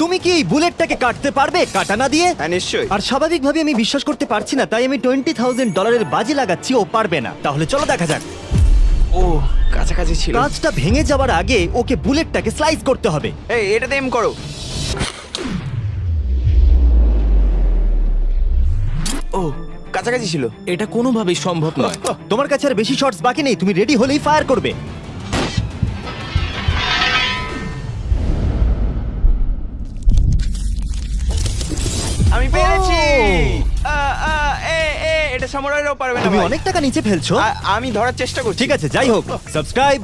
তুমি কি এই বুলেটটাকে কাটতে পারবে কাটানা দিয়ে? হ্যাঁ নিশ্চয়ই। আর স্বাভাবিকভাবে আমি বিশ্বাস করতে পারছি না, তাই আমি $20,000 বাজি লাগাচ্ছি ও পারবে না। তাহলে চলো দেখা যাক। ও কাছাকাছি ছিল। কাঁচটা ভেঙে যাওয়ার আগে ওকে বুলেটটাকে স্লাইস করতে হবে। এই এটাতে এম করো। ও কাছাকাছি ছিল। এটা কোনোভাবেই সম্ভব নয়। তোমার কাছে আর বেশি শটস বাকি নেই, তুমি রেডি হলেই ফায়ার করবে। আমি পেরেছি। ও! এটা সামুরাইরাও পারবে না তুমি ভাই। অনেক টাকা নিচে ফেলছো। আমি ধরার চেষ্টা করছি। ঠিক আছে, যাই হোক, সাবস্ক্রাইব